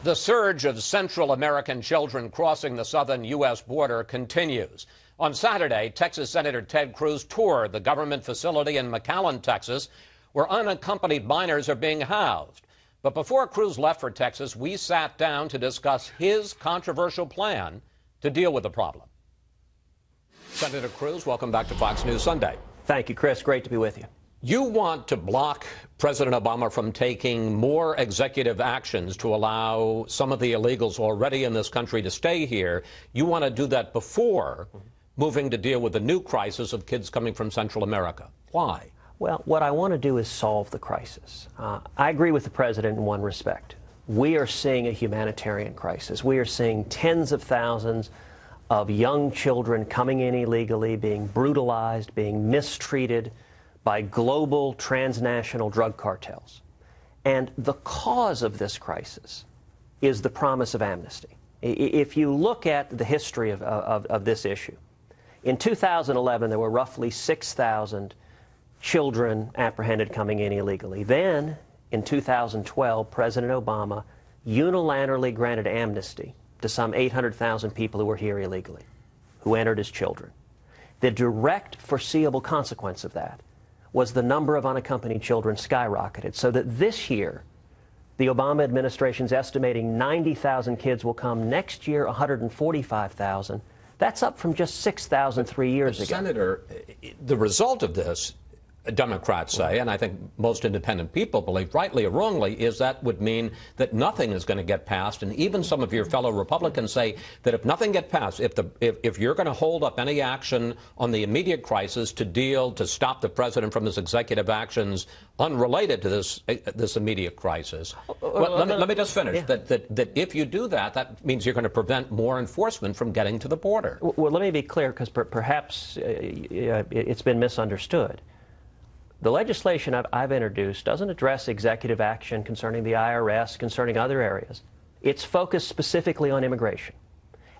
The surge of Central American children crossing the southern U.S. border continues. On Saturday, Texas Senator Ted Cruz toured the government facility in McAllen, Texas, where unaccompanied minors are being housed. But before Cruz left for Texas, we sat down to discuss his controversial plan to deal with the problem. Senator Cruz, welcome back to Fox News Sunday. Thank you, Chris. Great to be with you. You want to block President Obama from taking more executive actions to allow some of the illegals already in this country to stay here. You want to do that before moving to deal with the new crisis of kids coming from Central America. Why? Well, what I want to do is solve the crisis. I agree with the president in one respect. We are seeing a humanitarian crisis. We are seeing tens of thousands of young children coming in illegally, being brutalized, being mistreated by global transnational drug cartels. And the cause of this crisis is the promise of amnesty. If you look at the history of this issue, in 2011 there were roughly 6,000 children apprehended coming in illegally. Then, in 2012, President Obama unilaterally granted amnesty to some 800,000 people who were here illegally, who entered as children. The direct foreseeable consequence of that was the number of unaccompanied children skyrocketed, so that this year, the Obama administration's estimating 90,000 kids will come. Next year, 145,000. That's up from just 6,000 3 years ago. Senator, the result of this, Democrats say, and I think most independent people believe, rightly or wrongly, is that would mean that nothing is going to get passed. And even some of your fellow Republicans say that if nothing gets passed, if you're going to hold up any action on the immediate crisis to stop the president from his executive actions unrelated to this immediate crisis, let me just finish. Yeah. That if you do that, that means you're going to prevent more enforcement from getting to the border. Well, let me be clear, because perhaps it's been misunderstood. The legislation I've introduced doesn't address executive action concerning the IRS, concerning other areas. It's focused specifically on immigration.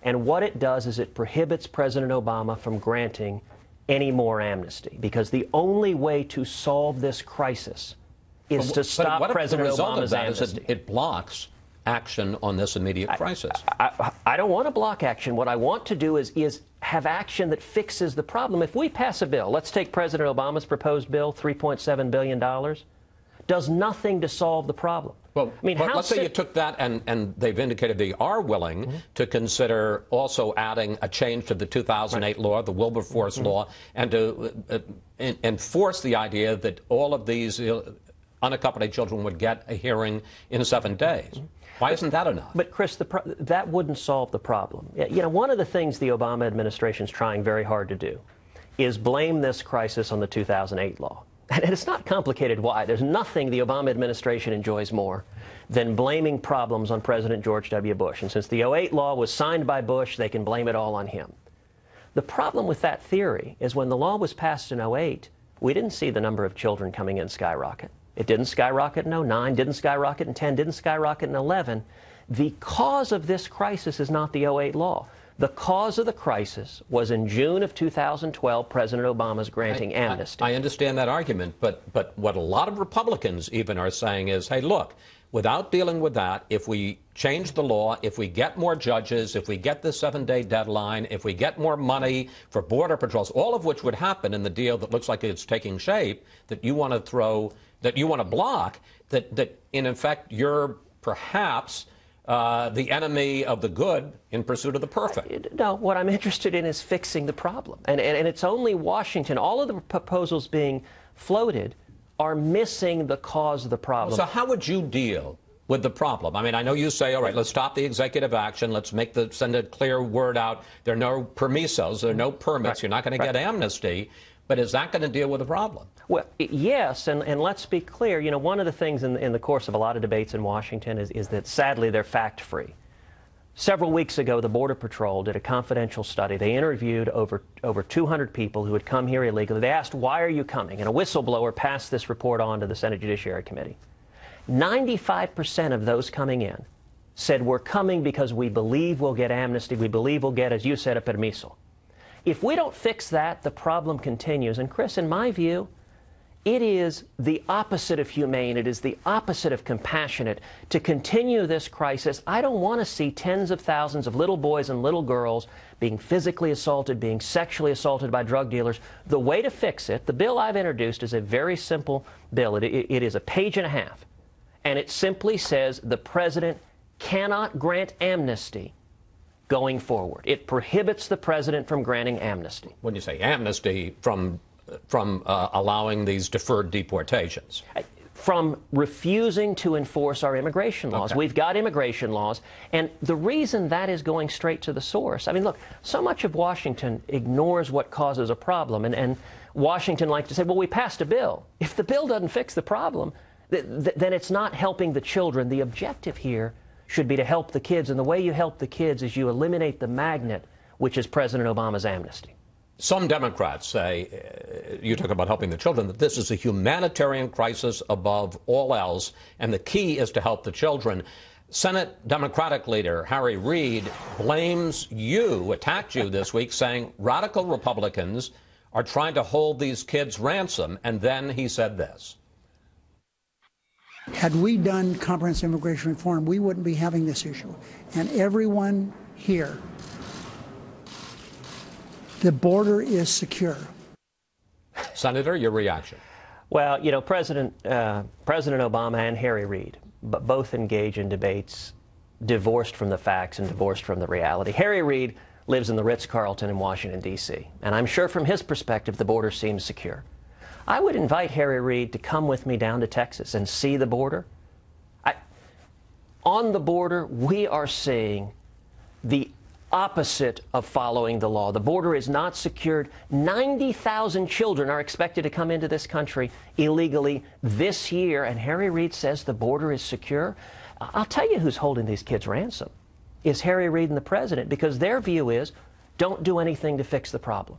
And what it does is it prohibits President Obama from granting any more amnesty, because the only way to solve this crisis is to stop President Obama's amnesty. It blocks action on this immediate crisis. I don't want to block action. What I want to do is have action that fixes the problem. If we pass a bill, let's take President Obama's proposed bill, $3.7 billion, does nothing to solve the problem. Well, I mean, let's say you took that and they've indicated they are willing to consider also adding a change to the 2008 law, the Wilberforce law, and to enforce the idea that all of these unaccompanied children would get a hearing in 7 days. Why isn't that enough? But, Chris, that wouldn't solve the problem. You know, one of the things the Obama administration is trying very hard to do is blame this crisis on the 2008 law. And it's not complicated why. There's nothing the Obama administration enjoys more than blaming problems on President George W. Bush. And since the 2008 law was signed by Bush, they can blame it all on him. The problem with that theory is when the law was passed in 2008, we didn't see the number of children coming in skyrocket. It didn't skyrocket in 2009, didn't skyrocket in 2010, didn't skyrocket in 2011. The cause of this crisis is not the 2008 law. The cause of the crisis was in June of 2012, President Obama's granting amnesty. I understand that argument, but what a lot of Republicans even are saying is, hey, look, without dealing with that, if we change the law, if we get more judges, if we get the 7-day deadline, if we get more money for border patrols, all of which would happen in the deal that looks like it's taking shape, that you want to block, that in effect you're perhaps the enemy of the good in pursuit of the perfect. No, what I'm interested in is fixing the problem. And it's only Washington. All of the proposals being floated are missing the cause of the problem. So how would you deal with the problem? I mean, I know you say, all right, let's stop the executive action. Let's send a clear word out. There are no permisos. There are no permits. You're not going to get amnesty. But is that going to deal with the problem? Well, yes, and let's be clear. You know, one of the things in the course of a lot of debates in Washington is that, sadly, they're fact-free. Several weeks ago, the Border Patrol did a confidential study. They interviewed over 200 people who had come here illegally. They asked, why are you coming? And a whistleblower passed this report on to the Senate Judiciary Committee. 95% of those coming in said, we're coming because we believe we'll get amnesty. We believe we'll get, as you said, a permiso. If we don't fix that, the problem continues. And, Chris, in my view, It is the opposite of humane. It is the opposite of compassionate to continue this crisis. I don't want to see tens of thousands of little boys and little girls being physically assaulted, being sexually assaulted by drug dealers. The way to fix it, the bill I've introduced is a very simple bill. It is a page and a half, and it simply says the president cannot grant amnesty going forward. It prohibits the president from granting amnesty. When you say amnesty, from allowing these deferred deportations? From refusing to enforce our immigration laws. Okay. We've got immigration laws, and the reason that is going straight to the source. I mean, look, so much of Washington ignores what causes a problem, and Washington likes to say, well, we passed a bill. If the bill doesn't fix the problem, then it's not helping the children. The objective here should be to help the kids, and the way you help the kids is you eliminate the magnet, which is President Obama's amnesty. Some Democrats say, you talk about helping the children, that this is a humanitarian crisis above all else, and the key is to help the children. Senate Democratic leader Harry Reid blames you, attacked you this week, saying radical Republicans are trying to hold these kids ransom, and then he said this. Had we done comprehensive immigration reform, we wouldn't be having this issue. And everyone here, the border is secure. Senator, your reaction? Well, you know, President Obama and Harry Reid both engage in debates divorced from the facts and divorced from the reality. Harry Reid lives in the Ritz-Carlton in Washington, D.C., and I'm sure from his perspective the border seems secure. I would invite Harry Reid to come with me down to Texas and see the border. On the border, we are seeing the opposite of following the law. The border is not secured. 90,000 children are expected to come into this country illegally this year, and Harry Reid says the border is secure. I'll tell you who's holding these kids ransom is Harry Reid and the president, because their view is don't do anything to fix the problem.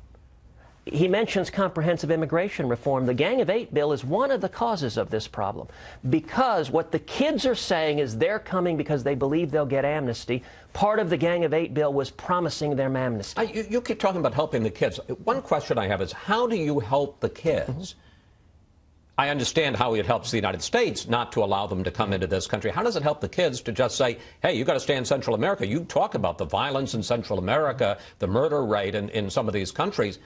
He mentions comprehensive immigration reform. The Gang of Eight bill is one of the causes of this problem, because what the kids are saying is they're coming because they believe they'll get amnesty. Part of the Gang of Eight bill was promising them amnesty. You keep talking about helping the kids. One question I have is, how do you help the kids? Mm-hmm. I understand how it helps the United States not to allow them to come into this country. How does it help the kids to just say, hey, you got to stay in Central America? You talk about the violence in Central America, the murder rate in some of these countries.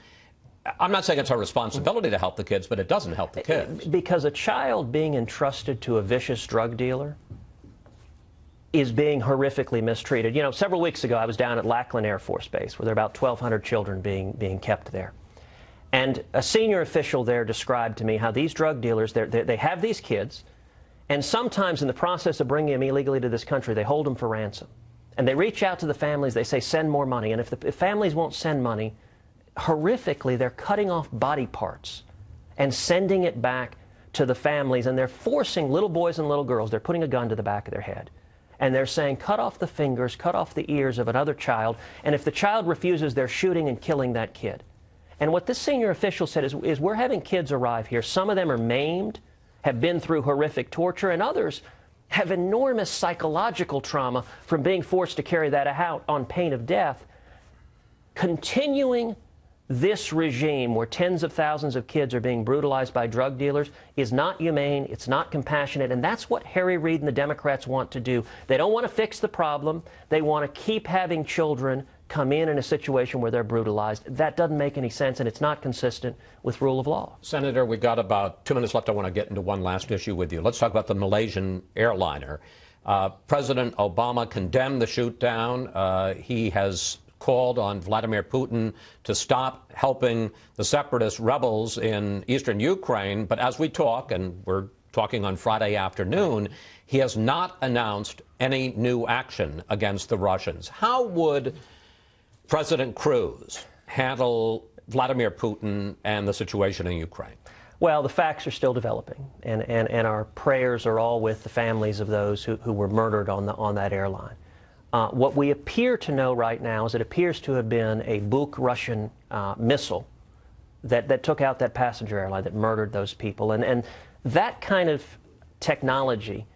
I'm not saying it's our responsibility to help the kids, but it doesn't help the kids. Because a child being entrusted to a vicious drug dealer is being horrifically mistreated. You know, several weeks ago I was down at Lackland Air Force Base, where there are about 1,200 children being kept there. And a senior official there described to me how these drug dealers, they have these kids, and sometimes in the process of bringing them illegally to this country, they hold them for ransom. And they reach out to the families, they say, send more money. And if families won't send money, horrifically, they're cutting off body parts and sending it back to the families, and they're forcing little boys and little girls, they're putting a gun to the back of their head. And they're saying, cut off the fingers, cut off the ears of another child, and if the child refuses, they're shooting and killing that kid. And what this senior official said is we're having kids arrive here. Some of them are maimed, have been through horrific torture, and others have enormous psychological trauma from being forced to carry that out on pain of death. Continuing this regime where tens of thousands of kids are being brutalized by drug dealers is not humane, it's not compassionate, and that's what Harry Reid and the Democrats want to do. They don't want to fix the problem. They want to keep having children come in a situation where they're brutalized. That doesn't make any sense, and it's not consistent with rule of law. Senator, we've got about 2 minutes left. I want to get into one last issue with you. Let's talk about the Malaysian airliner. President Obama condemned the shoot-down. He has called on Vladimir Putin to stop helping the separatist rebels in eastern Ukraine. But as we talk, and we're talking on Friday afternoon, he has not announced any new action against the Russians. How would President Cruz handle Vladimir Putin and the situation in Ukraine? Well, the facts are still developing, and our prayers are all with the families of those who were murdered on that airline. What we appear to know right now is it appears to have been a Buk Russian missile that took out that passenger airline, that murdered those people. And that kind of technology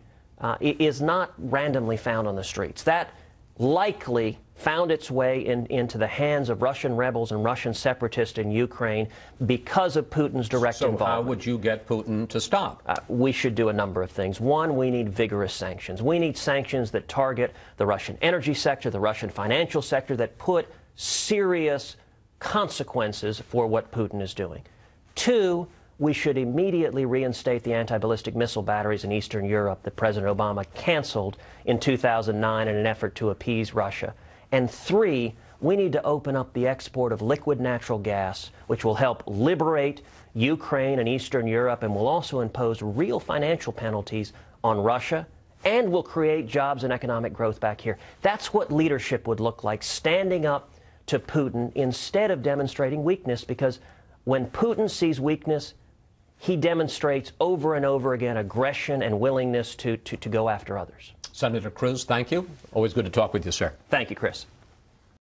is not randomly found on the streets. That likely found its way into the hands of Russian rebels and Russian separatists in Ukraine because of Putin's direct involvement. So how would you get Putin to stop? We should do a number of things. One, we need vigorous sanctions. We need sanctions that target the Russian energy sector, the Russian financial sector, that put serious consequences for what Putin is doing. Two, we should immediately reinstate the anti-ballistic missile batteries in Eastern Europe that President Obama canceled in 2009 in an effort to appease Russia. And three, we need to open up the export of liquid natural gas, which will help liberate Ukraine and Eastern Europe and will also impose real financial penalties on Russia and will create jobs and economic growth back here. That's what leadership would look like, standing up to Putin instead of demonstrating weakness, because when Putin sees weakness, he demonstrates over and over again aggression and willingness to go after others. Senator Cruz, thank you. Always good to talk with you, sir. Thank you, Chris.